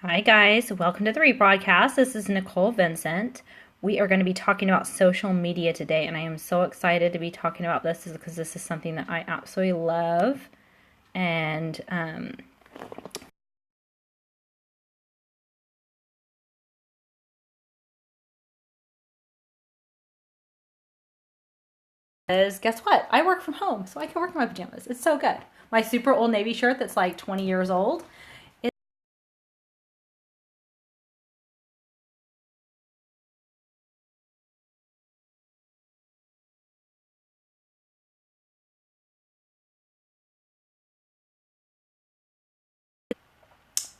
Hi guys, welcome to the rebroadcast. This is Nicole Vincent. We are going to be talking about social media today, and I am so excited to be talking about this because this is something that I absolutely love. And guess what? I work from home, so I can work in my pajamas. It's so good. My super old Navy shirt that's like 20 years old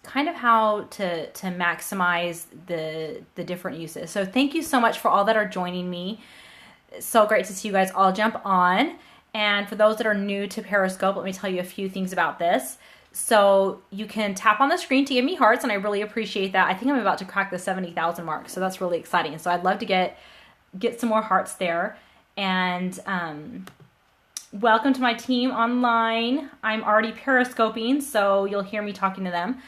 kind of how to maximize the different uses. So thank you so much for all that are joining me. It's so great to see you guys all jump on. And for those that are new to Periscope, let me tell you a few things about this. So you can tap on the screen to give me hearts, and I really appreciate that. I think I'm about to crack the 70,000 mark, so that's really exciting. So I'd love to get some more hearts there. And welcome to my team online. I'm already Periscoping, so you'll hear me talking to them.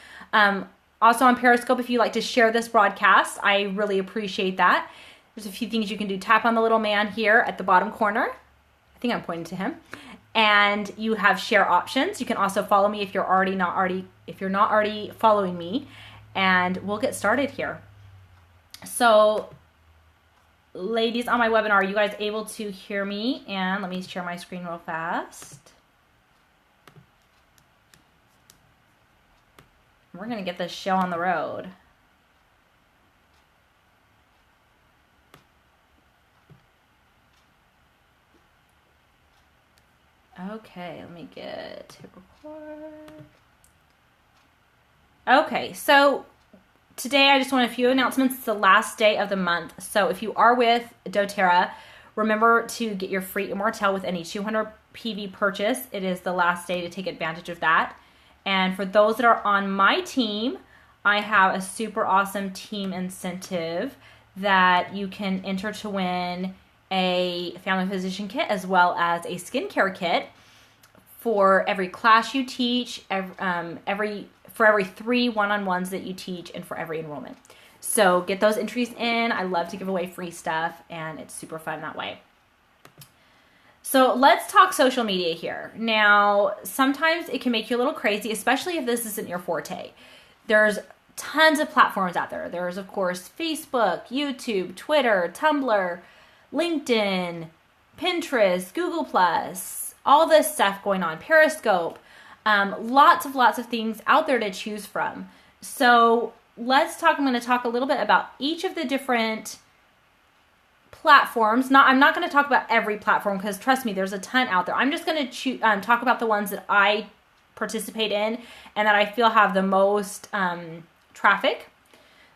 Also on Periscope, if you like to share this broadcast, I really appreciate that. There's a few things you can do. Tap on the little man here at the bottom corner. I think I'm pointing to him. And you have share options. You can also follow me if you're not already following me, and we'll get started here. So, ladies on my webinar, are you guys able to hear me? And let me share my screen real fast. We're going to get this show on the road. Okay, let me get hit record. Okay, so today I just want a few announcements. It's the last day of the month. So if you are with doTERRA, remember to get your free Immortelle with any 200 PV purchase. It is the last day to take advantage of that. And for those that are on my team, I have a super awesome team incentive that you can enter to win a family physician kit as well as a skincare kit for every class you teach, for every 3 one-on-ones that you teach, and for every enrollment. So get those entries in. I love to give away free stuff, and it's super fun that way. So let's talk social media here. Now, sometimes it can make you a little crazy, especially if this isn't your forte. There's tons of platforms out there. There's, of course, Facebook, YouTube, Twitter, Tumblr, LinkedIn, Pinterest, Google+, all this stuff going on, Periscope, lots of things out there to choose from. So I'm going to talk a little bit about each of the different platforms. I'm not going to talk about every platform because trust me, there's a ton out there. I'm just going to talk about the ones that I participate in and that I feel have the most traffic.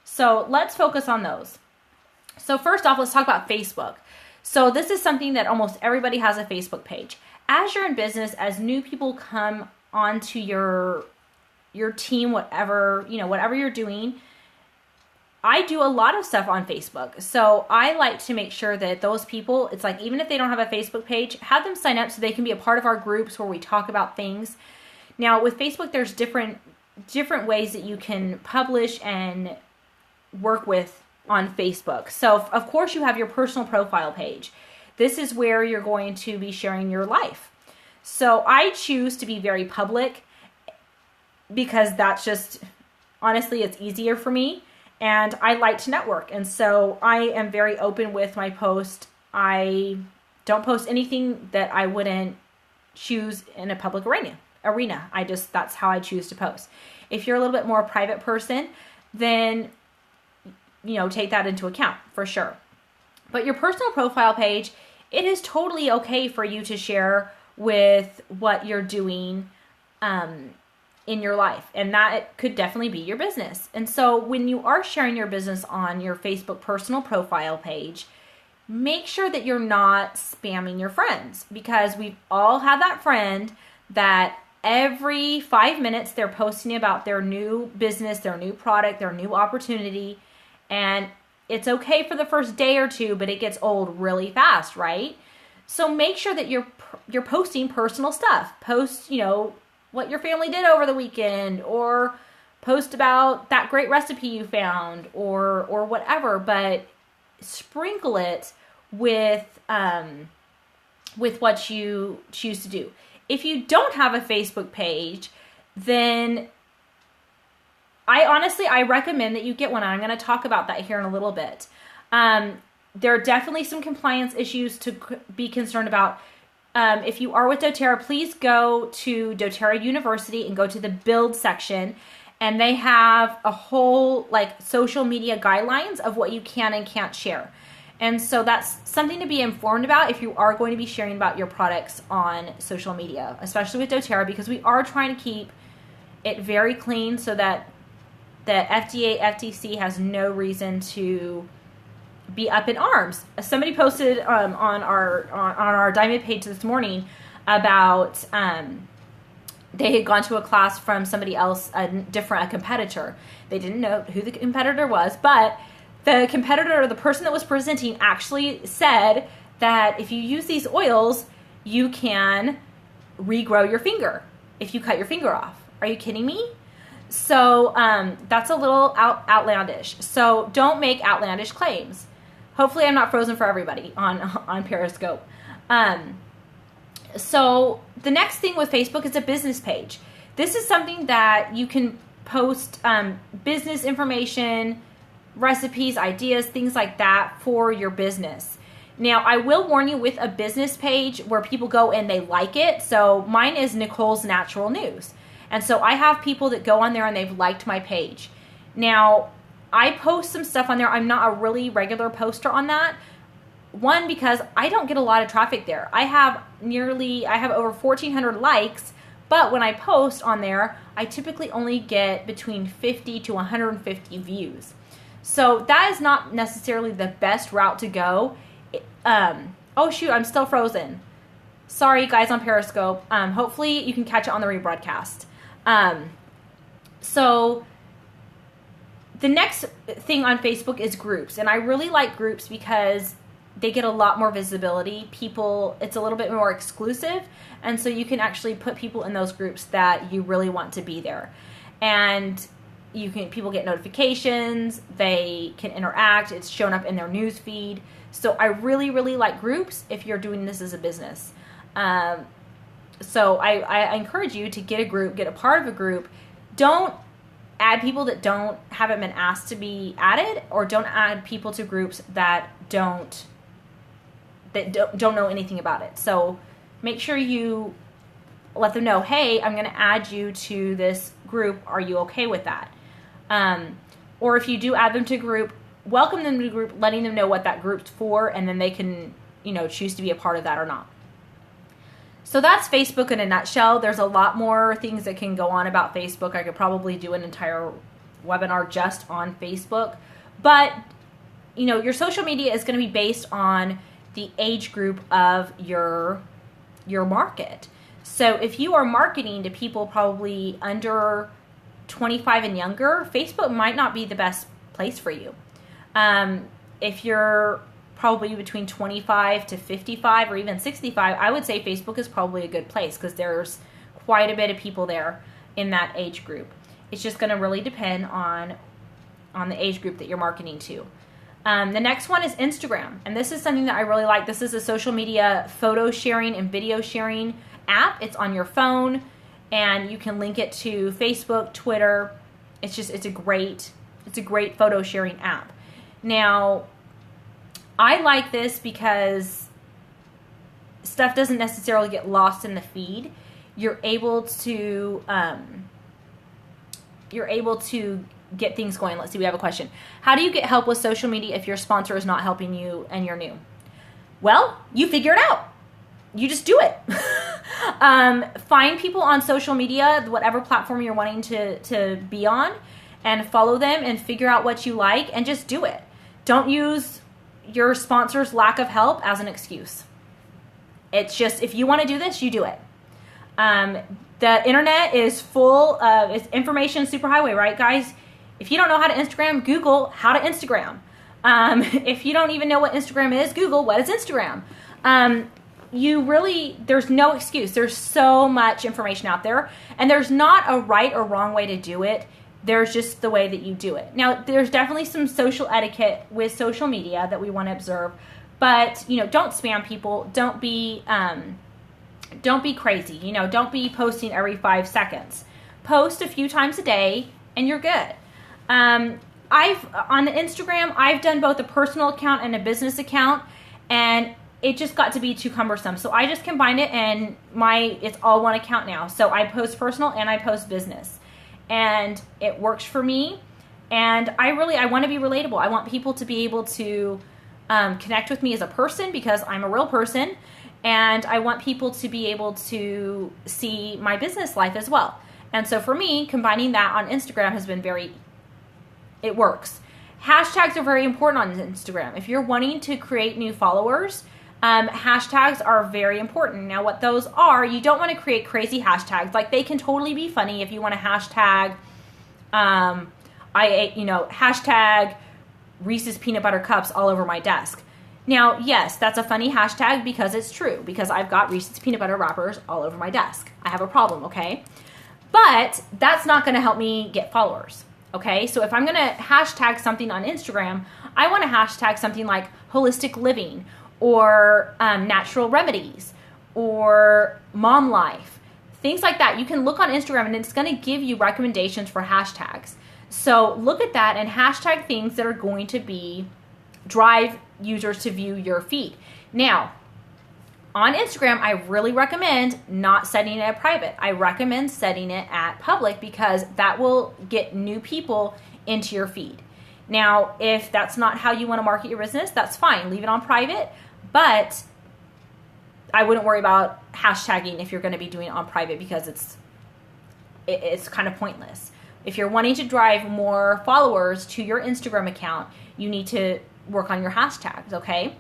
So let's focus on those. So first off, let's talk about Facebook. So this is something that almost everybody has a Facebook page. As you're in business, as new people come onto your team, whatever you're doing, I do a lot of stuff on Facebook. So I like to make sure that those people, it's like even if they don't have a Facebook page, have them sign up so they can be a part of our groups where we talk about things. Now with Facebook, there's different ways that you can publish and work with on Facebook. So of course you have your personal profile page. This is where you're going to be sharing your life. So I choose to be very public because that's just, honestly, it's easier for me. And I like to network. And so I am very open with my post. I don't post anything that I wouldn't choose in a public arena. That's how I choose to post. If you're a little bit more private person, then, take that into account for sure. But your personal profile page, it is totally okay for you to share with what you're doing, in your life, and that could definitely be your business. And so when you are sharing your business on your Facebook personal profile page, make sure that you're not spamming your friends, because we've all had that friend that every 5 minutes they're posting about their new business, their new product, their new opportunity, and it's okay for the first day or two, but it gets old really fast, right? So make sure that you're posting personal stuff. Post, what your family did over the weekend, or post about that great recipe you found or whatever, but sprinkle it with what you choose to do. If you don't have a Facebook page, then I recommend that you get one. I'm going to talk about that here in a little bit. There are definitely some compliance issues to be concerned about. If you are with doTERRA, please go to doTERRA University and go to the build section, and they have a whole like social media guidelines of what you can and can't share. And so that's something to be informed about if you are going to be sharing about your products on social media, especially with doTERRA, because we are trying to keep it very clean so that the FDA, FTC has no reason to be up in arms. Somebody posted on our Diamond page this morning about they had gone to a class from somebody else, a competitor. They didn't know who the competitor was, but the competitor, the person that was presenting, actually said that if you use these oils, you can regrow your finger if you cut your finger off. Are you kidding me? So that's a little outlandish. So don't make outlandish claims. Hopefully I'm not frozen for everybody on Periscope. So the next thing with Facebook is a business page. This is something that you can post business information, recipes, ideas, things like that for your business. Now, I will warn you with a business page where people go and they like it. So mine is Nicole's Natural News. And so I have people that go on there and they've liked my page. Now, I post some stuff on there. I'm not a really regular poster on that. One, because I don't get a lot of traffic there. I have over 1,400 likes, but when I post on there, I typically only get between 50 to 150 views. So that is not necessarily the best route to go. Oh shoot, I'm still frozen. Sorry guys on Periscope. Hopefully you can catch it on the rebroadcast. So the next thing on Facebook is groups. And I really like groups because they get a lot more visibility. It's a little bit more exclusive. And so you can actually put people in those groups that you really want to be there. And people get notifications, they can interact, it's shown up in their news feed. So I really, really like groups if you're doing this as a business. So I encourage you to get a group, get a part of a group. Don't add people that haven't been asked to be added, or don't add people to groups that don't know anything about it. So make sure you let them know, hey, I'm going to add you to this group. Are you okay with that? Or if you do add them to group, welcome them to the group, letting them know what that group's for, and then they can, choose to be a part of that or not. So that's Facebook in a nutshell. There's a lot more things that can go on about Facebook. I could probably do an entire webinar just on Facebook. But, your social media is going to be based on the age group of your market. So if you are marketing to people probably under 25 and younger, Facebook might not be the best place for you. If you're probably between 25 to 55 or even 65, I would say Facebook is probably a good place because there's quite a bit of people there in that age group. It's just going to really depend on the age group that you're marketing to. The next one is Instagram, and this is something that I really like. This is a social media photo sharing and video sharing app. It's on your phone, and you can link it to Facebook, Twitter. It's a great photo sharing app. Now, I like this because stuff doesn't necessarily get lost in the feed. You're able to get things going. Let's see, we have a question. How do you get help with social media if your sponsor is not helping you and you're new? Well, you figure it out. You just do it. Find people on social media, whatever platform you're wanting to be on, and follow them and figure out what you like and just do it. Don't use your sponsor's lack of help as an excuse. It's just, if you want to do this, you do it. The internet is full of information superhighway, right, guys? If you don't know how to Instagram, Google how to Instagram. If you don't even know what Instagram is, Google what is Instagram. There's no excuse. There's so much information out there, and there's not a right or wrong way to do it. There's just the way that you do it. Now, there's definitely some social etiquette with social media that we want to observe, but, you know, don't spam people. Don't be crazy. You know, don't be posting every 5 seconds. Post a few times a day and you're good. On the Instagram, I've done both a personal account and a business account, and it just got to be too cumbersome. So I just combined it, and it's all one account now. So I post personal and I post business, and it works for me. And I want to be relatable. I want people to be able to connect with me as a person, because I'm a real person, and I want people to be able to see my business life as well. And so for me, combining that on Instagram has been it works. Hashtags are very important on Instagram. If you're wanting to create new followers, hashtags are very important. Now, what those are, you don't want to create crazy hashtags. Like, they can totally be funny if you want to hashtag, hashtag Reese's peanut butter cups all over my desk. Now, yes, that's a funny hashtag because it's true, because I've got Reese's peanut butter wrappers all over my desk. I have a problem, okay? But that's not going to help me get followers, okay? So if I'm going to hashtag something on Instagram, I want to hashtag something like holistic living, or natural remedies, or mom life, things like that. You can look on Instagram and it's going to give you recommendations for hashtags. So look at that and hashtag things that are going to drive users to view your feed. Now, on Instagram, I really recommend not setting it at private. I recommend setting it at public, because that will get new people into your feed. Now, if that's not how you want to market your business, that's fine. Leave it on private, but I wouldn't worry about hashtagging if you're going to be doing it on private, because it's kind of pointless. If you're wanting to drive more followers to your Instagram account, you need to work on your hashtags, okay?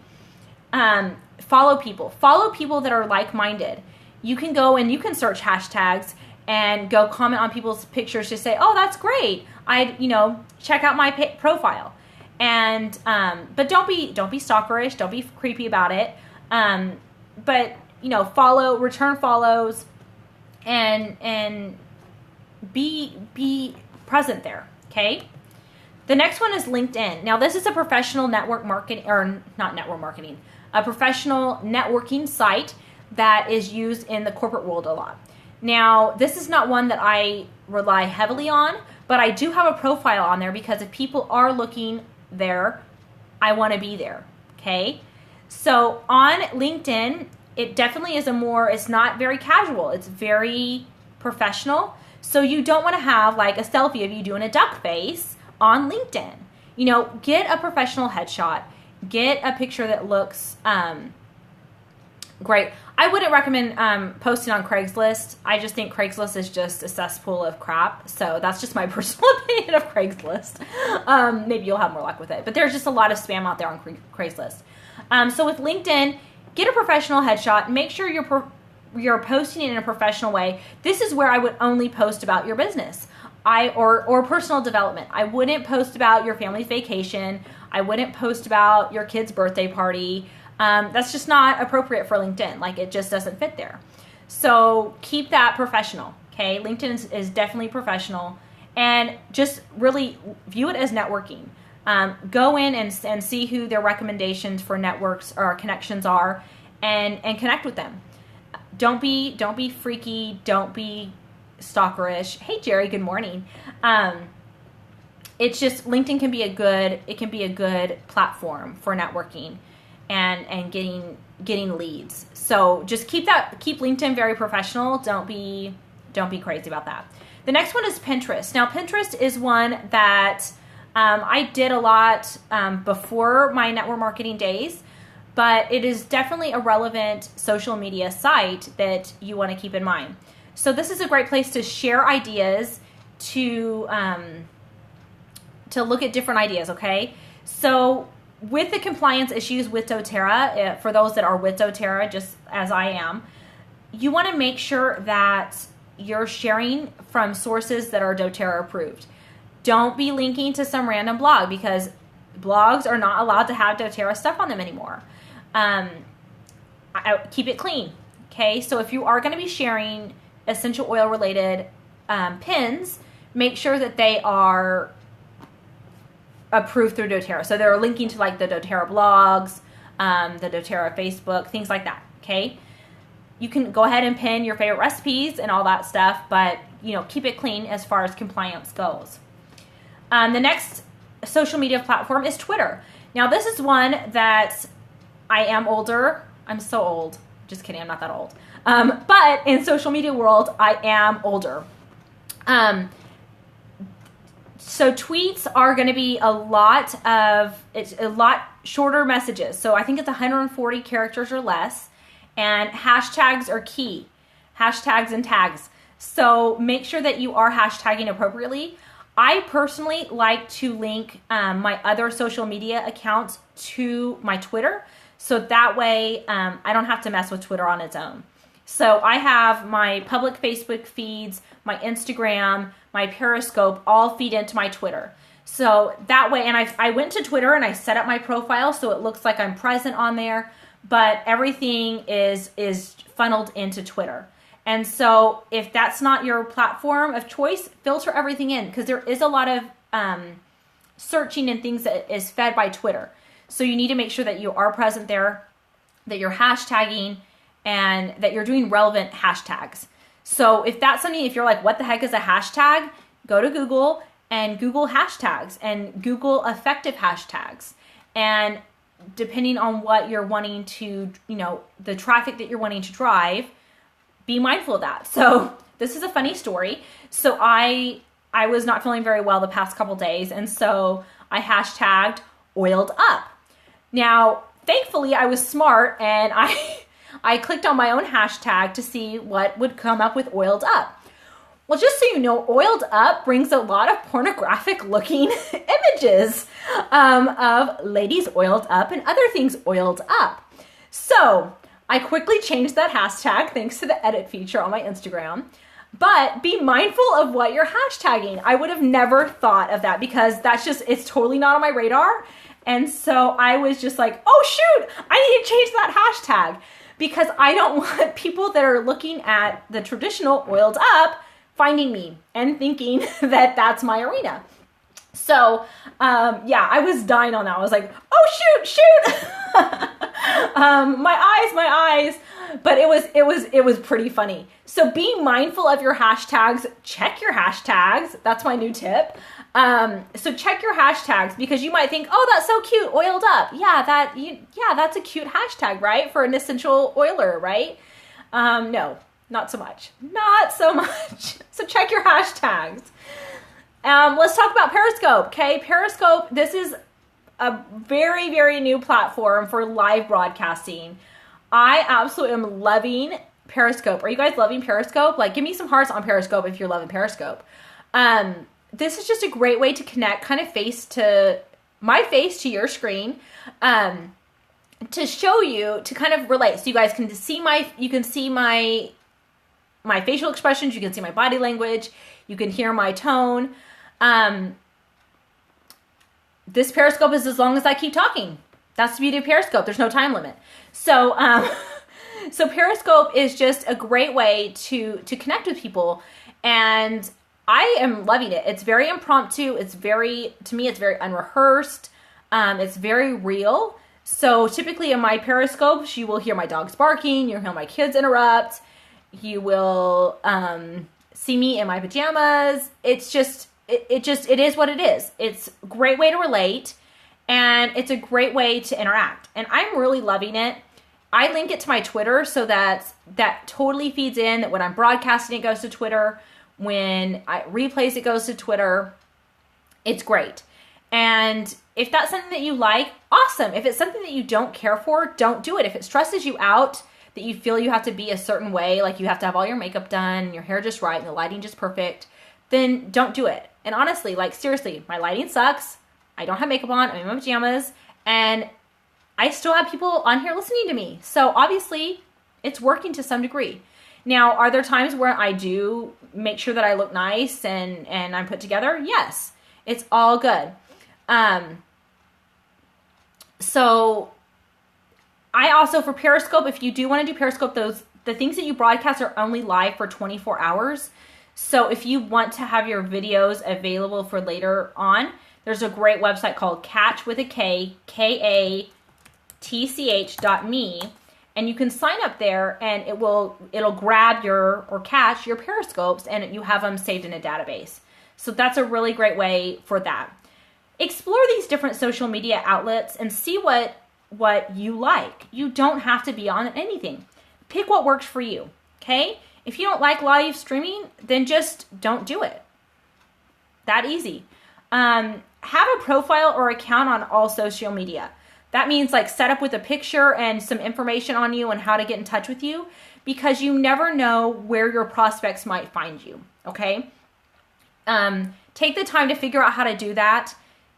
Follow people that are like-minded. You can go and you can search hashtags and go comment on people's pictures to say, oh, that's great. Check out my profile. And, but don't be stalkerish. Don't be creepy about it. But, return follows and be present there. Okay. The next one is LinkedIn. Now, this is a professional a professional networking site that is used in the corporate world a lot. Now, this is not one that I rely heavily on, but I do have a profile on there, because if people are looking there, I want to be there, okay? So on LinkedIn, it definitely is it's not very casual. It's very professional. So you don't want to have like a selfie of you doing a duck face on LinkedIn. Get a professional headshot. Get a picture that looks great. I wouldn't recommend posting on Craigslist. I just think Craigslist is just a cesspool of crap. So that's just my personal opinion of Craigslist. Maybe you'll have more luck with it. But there's just a lot of spam out there on Craigslist. So with LinkedIn, get a professional headshot. Make sure you're posting it in a professional way. This is where I would only post about your business. Or personal development. I wouldn't post about your family's vacation. I wouldn't post about your kid's birthday party. That's just not appropriate for LinkedIn. Like, it just doesn't fit there. So keep that professional, okay? LinkedIn is definitely professional, and just really view it as networking. Go in and see who their recommendations for networks or connections are, and connect with them. Don't be freaky. Don't be stalkerish. Hey Jerry, good morning. It's just LinkedIn can be a good platform for networking and getting leads. So just keep LinkedIn very professional. Don't be crazy about that. The next one is Pinterest. Now, Pinterest is one that I did a lot before my network marketing days, but it is definitely a relevant social media site that you want to keep in mind. So this is a great place to share ideas, to look at different ideas, okay? So with the compliance issues with doTERRA, for those that are with doTERRA, just as I am, you want to make sure that you're sharing from sources that are doTERRA approved. Don't be linking to some random blog, because blogs are not allowed to have doTERRA stuff on them anymore. Keep it clean, okay? So if you are going to be sharing essential oil related pins, make sure that they are approved through doTERRA. So they're linking to like the doTERRA blogs, the doTERRA Facebook, things like that, okay? You can go ahead and pin your favorite recipes and all that stuff, but keep it clean as far as compliance goes. The next social media platform is Twitter. Now this is one that I am older. I'm so old. Just kidding, I'm not that old. But in social media world, I am older. So tweets are going to be a lot shorter messages. So I think it's 140 characters or less. And hashtags are key. Hashtags and tags. So make sure that you are hashtagging appropriately. I personally like to link my other social media accounts to my Twitter. So that way I don't have to mess with Twitter on its own. So I have my public Facebook feeds, my Instagram, my Periscope all feed into my Twitter. So that way, and I went to Twitter and I set up my profile so it looks like I'm present on there, but everything is funneled into Twitter. And so if that's not your platform of choice, filter everything in, because there is a lot of searching and things that is fed by Twitter. So you need to make sure that you are present there, that you're hashtagging, and that you're doing relevant hashtags. So if that's something, if you're like, what the heck is a hashtag? Go to Google and Google hashtags and Google effective hashtags. And depending on what you're wanting to, the traffic that you're wanting to drive, be mindful of that. So this is a funny story. So I was not feeling very well the past couple days. And so I hashtagged oiled up. Now, thankfully I was smart and I clicked on my own hashtag to see what would come up with oiled up. Well, just so you know, oiled up brings a lot of pornographic looking images of ladies oiled up and other things oiled up. So I quickly changed that hashtag thanks to the edit feature on my Instagram. But be mindful of what you're hashtagging. I would have never thought of that because it's totally not on my radar. And so I was just like, oh shoot, I need to change that hashtag. Because I don't want people that are looking at the traditional oiled up finding me and thinking that that's my arena. So, I was dying on that. I was like, oh, shoot. My eyes. But it was pretty funny. So be mindful of your hashtags. Check your hashtags. That's my new tip. So check your hashtags because you might think, oh, that's so cute, oiled up. Yeah, that's a cute hashtag, right? For an essential oiler, right? No, not so much. Not so much. So check your hashtags. Let's talk about Periscope, okay? Periscope, this is a very, very new platform for live broadcasting. I absolutely am loving Periscope. Are you guys loving Periscope? Like, give me some hearts on Periscope if you're loving Periscope. This is just a great way to connect kind of my face to your screen, to show you, to kind of relate. So you guys can see my facial expressions. You can see my body language. You can hear my tone. This Periscope is as long as I keep talking. That's the beauty of Periscope. There's no time limit. So, so Periscope is just a great way to connect with people. And I am loving it. It's very impromptu. To me, it's very unrehearsed. It's very real. So typically in my Periscopes, you will hear my dogs barking. You'll hear my kids interrupt. You will see me in my pajamas. It is what it is. It's a great way to relate. And it's a great way to interact. And I'm really loving it. I link it to my Twitter so that totally feeds in, that when I'm broadcasting, it goes to Twitter. When I replays, it goes to Twitter. It's great. And if that's something that you like, awesome. If it's something that you don't care for, don't do it. If it stresses you out, that you feel you have to be a certain way, like you have to have all your makeup done, your hair just right, and the lighting just perfect, then don't do it. And honestly, like seriously, my lighting sucks. I don't have makeup on. I'm in my pajamas. And I still have people on here listening to me. So obviously, it's working to some degree. Now, are there times where I do make sure that I look nice and I'm put together? Yes. It's all good. So I also, for Periscope, if you do want to do Periscope, the things that you broadcast are only live for 24 hours. So if you want to have your videos available for later on, there's a great website called Catch with a K, KATCH.me, and you can sign up there and it'll grab or catch your Periscopes and you have them saved in a database. So that's a really great way for that. Explore these different social media outlets and see what you like. You don't have to be on anything. Pick what works for you, okay? If you don't like live streaming, then just don't do it. That easy. Have a profile or account on all social media. That means like set up with a picture and some information on you and how to get in touch with you, because you never know where your prospects might find you, okay? Take the time to figure out how to do that.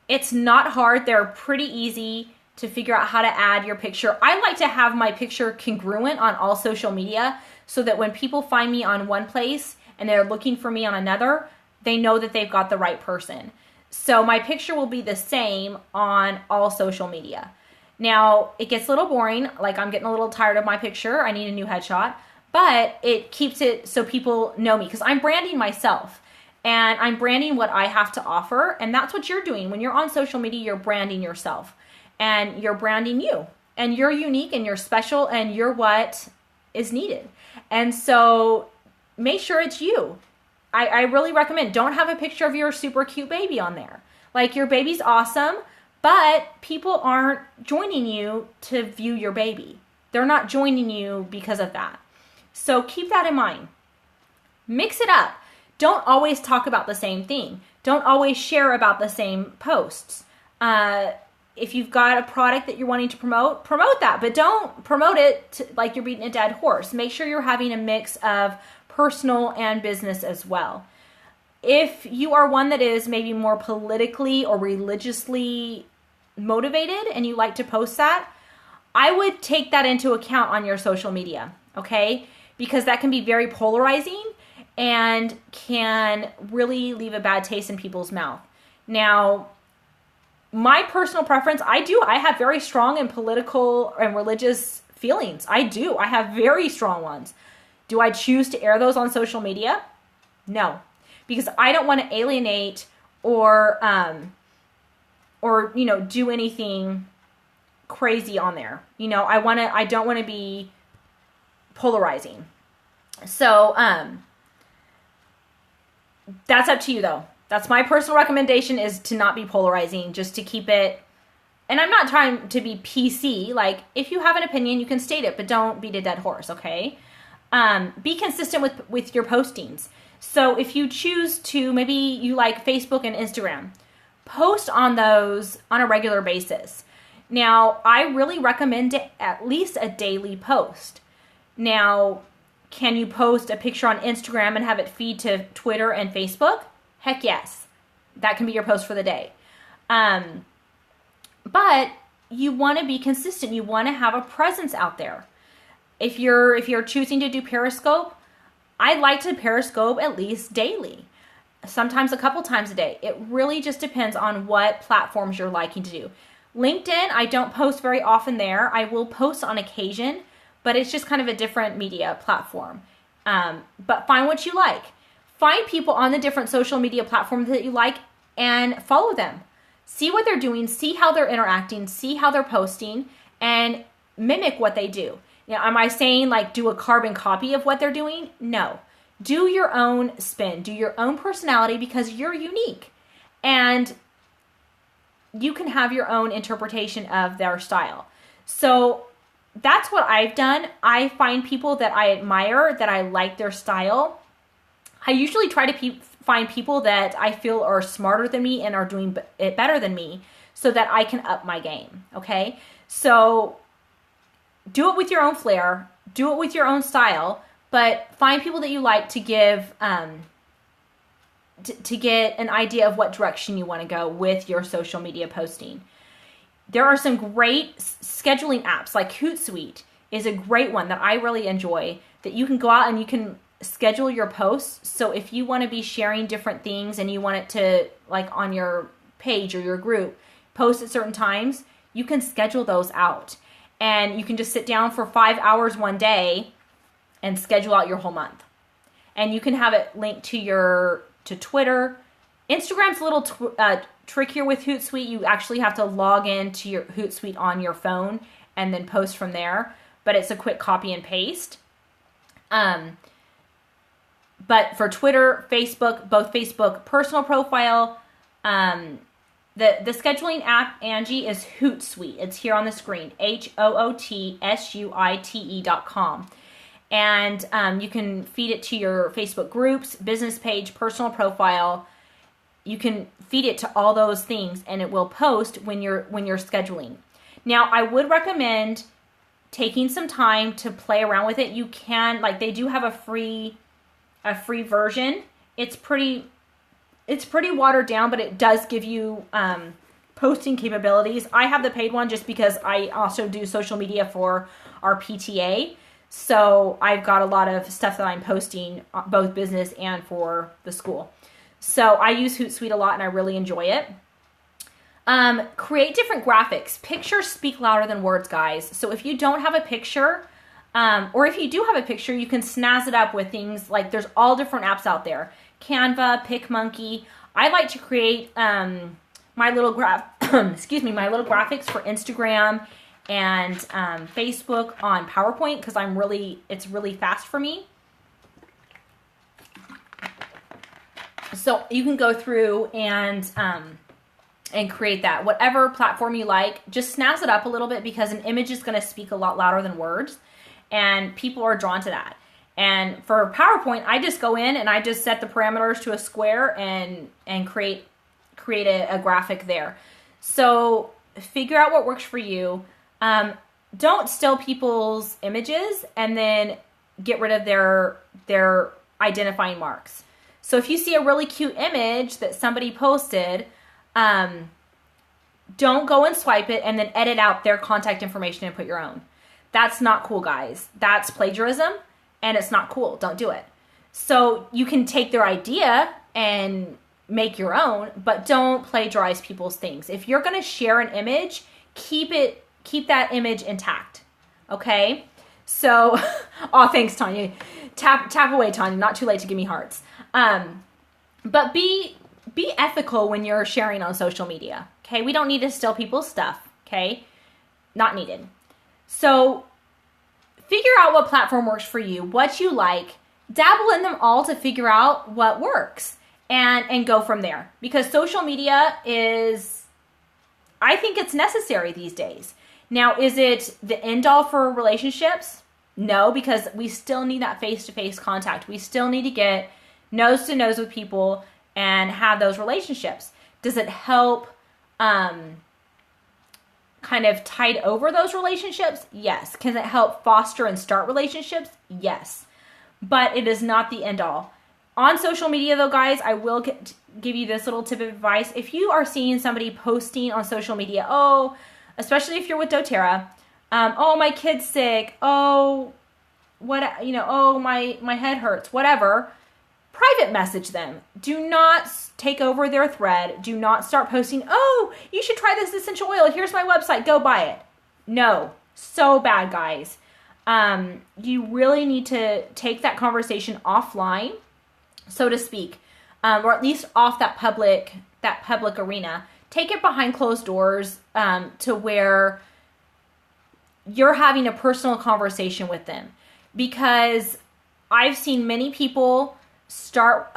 It's not hard. They're pretty easy to figure out how to add your picture. I like to have my picture congruent on all social media so that when people find me on one place and they're looking for me on another, they know that they've got the right person. So my picture will be the same on all social media. Now, it gets a little boring, like I'm getting a little tired of my picture. I need a new headshot, but it keeps it so people know me because I'm branding myself and I'm branding what I have to offer. And that's what you're doing. When you're on social media, you're branding yourself and you're branding you, and you're unique and you're special and you're what is needed. And so make sure it's you. I really recommend, don't have a picture of your super cute baby on there. Like, your baby's awesome, but people aren't joining you to view your baby. They're not joining you because of that. So keep that in mind. Mix it up. Don't always talk about the same thing. Don't always share about the same posts. If you've got a product that you're wanting to promote that, but don't promote it like you're beating a dead horse. Make sure you're having a mix of personal and business as well. If you are one that is maybe more politically or religiously motivated and you like to post that, I would take that into account on your social media, okay? Because that can be very polarizing and can really leave a bad taste in people's mouth. Now, my personal preference, I have very strong and political and religious feelings. I do. I have very strong ones. Do I choose to air those on social media? No, because I don't want to alienate or do anything crazy on there. I don't want to be polarizing. So that's up to you though. That's my personal recommendation, is to not be polarizing, just to keep it. And I'm not trying to be PC. Like, if you have an opinion, you can state it, but don't beat a dead horse, okay? Be consistent with your postings. So if you choose to, maybe you like Facebook and Instagram, post on those on a regular basis. Now, I really recommend at least a daily post. Now, can you post a picture on Instagram and have it feed to Twitter and Facebook? Heck yes. That can be your post for the day. But you want to be consistent. You want to have a presence out there. If you're choosing to do Periscope, I like to Periscope at least daily, sometimes a couple times a day. It really just depends on what platforms you're liking to do. LinkedIn, I don't post very often there. I will post on occasion, but it's just kind of a different media platform. But find what you like. Find people on the different social media platforms that you like and follow them. See what they're doing, see how they're interacting, see how they're posting, and mimic what they do. Now, am I saying like do a carbon copy of what they're doing? No. Do your own spin. Do your own personality, because you're unique. And you can have your own interpretation of their style. So that's what I've done. I find people that I admire, that I like their style. I usually try to find people that I feel are smarter than me and are doing it better than me, so that I can up my game, okay? So do it with your own flair, do it with your own style, but find people that you like to give, to get an idea of what direction you want to go with your social media posting. There are some great scheduling apps, like Hootsuite is a great one that I really enjoy, that you can go out and you can schedule your posts. So if you want to be sharing different things and you want it to, like on your page or your group, post at certain times, you can schedule those out. And you can just sit down for 5 hours one day and schedule out your whole month. and you can have it linked to Twitter. Instagram's a little trickier with Hootsuite. You actually have to log into your Hootsuite on your phone and then post from there, but it's a quick copy and paste. But for Twitter, Facebook, both Facebook personal profile, the scheduling app, Angie, is Hootsuite. It's here on the screen, HOOTSUITE.com. And you can feed it to your Facebook groups, business page, personal profile. You can feed it to all those things, and it will post when you're scheduling. Now, I would recommend taking some time to play around with it. You can, like, they do have a free version. It's pretty watered down, but it does give you posting capabilities. I have the paid one just because I also do social media for our PTA. So I've got a lot of stuff that I'm posting, both business and for the school. So I use Hootsuite a lot and I really enjoy it. Create different graphics. Pictures speak louder than words, guys. So if you don't have a picture, or if you do have a picture, you can snazz it up with things like, there's all different apps out there. Canva, PicMonkey. I like to create my little my little graphics for Instagram and Facebook on PowerPoint because it's really fast for me. So you can go through and create that. Whatever platform you like, just snazz it up a little bit because an image is going to speak a lot louder than words, and people are drawn to that. And for PowerPoint, I just go in and I just set the parameters to a square and create a graphic there. So figure out what works for you. Don't steal people's images and then get rid of their identifying marks. So if you see a really cute image that somebody posted, don't go and swipe it and then edit out their contact information and put your own. That's not cool, guys. That's plagiarism. And it's not cool. Don't do it. So you can take their idea and make your own, but don't plagiarize people's things. If you're going to share an image, keep that image intact. Okay? So, oh, thanks, Tanya. Tap away, Tanya. Not too late to give me hearts. But be ethical when you're sharing on social media. Okay? We don't need to steal people's stuff. Okay? Not needed. So, figure out what platform works for you, what you like, dabble in them all to figure out what works and go from there. Because social media I think it's necessary these days. Now, is it the end all for relationships? No, because we still need that face-to-face contact. We still need to get nose to nose with people and have those relationships. Does it help kind of tide over those relationships? Yes. Can it help foster and start relationships? Yes. But it is not the end all. On social media though, guys, I will give you this little tip of advice. If you are seeing somebody posting on social media, especially if you're with doTERRA, my kid's sick, my head hurts, whatever, private message them. Do not take over their thread. Do not start posting, you should try this essential oil. Here's my website. Go buy it. No. So bad, guys. You really need to take that conversation offline, so to speak, or at least off that public arena. Take it behind closed doors to where you're having a personal conversation with them. Because I've seen many people start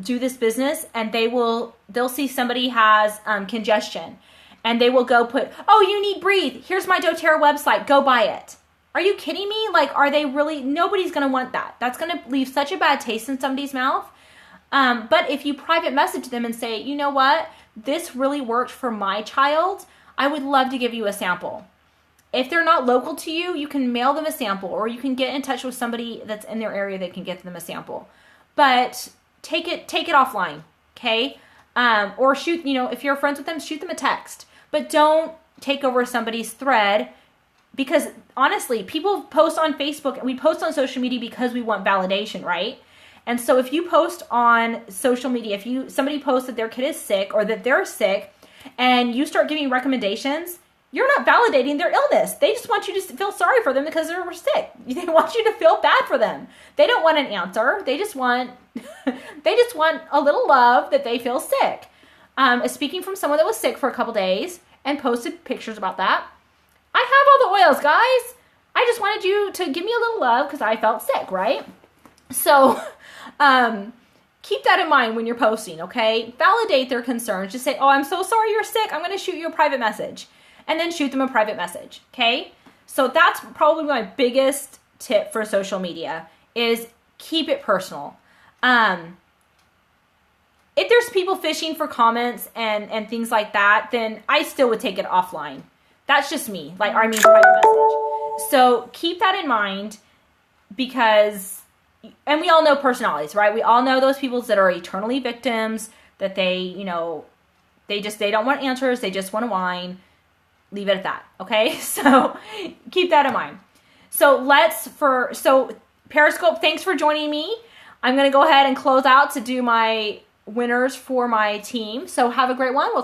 do this business and they'll see somebody has congestion and they will go put, you need breathe, here's my doTERRA website, go buy it. Are you kidding me? Like, are they really? Nobody's gonna want that. That's gonna leave such a bad taste in somebody's mouth. But if you private message them and say, you know what, this really worked for my child, I would love to give you a sample. If they're not local to you, you can mail them a sample, or you can get in touch with somebody that's in their area that can get them a sample. But take it offline, okay? Or shoot, if you're friends with them, shoot them a text. But don't take over somebody's thread, because honestly, people post on Facebook and we post on social media because we want validation, right? And so if you post on social media, somebody posts that their kid is sick or that they're sick and you start giving recommendations, you're not validating their illness. They just want you to feel sorry for them because they're sick. They want you to feel bad for them. They don't want an answer. They just want a little love that they feel sick. Speaking from someone that was sick for a couple days and posted pictures about that, I have all the oils, guys. I just wanted you to give me a little love because I felt sick, right? So keep that in mind when you're posting, okay? Validate their concerns. Just say, oh, I'm so sorry you're sick. I'm going to shoot you a private message. And then shoot them a private message, okay? So that's probably my biggest tip for social media is keep it personal. If there's people fishing for comments and things like that, then I still would take it offline. That's just me, private message. So keep that in mind because, and we all know personalities, right? We all know those people that are eternally victims, that they don't want answers. They just want to whine. Leave it at that, okay? So keep that in mind. So Periscope, thanks for joining me. I'm going to go ahead and close out to do my winners for my team. So have a great one.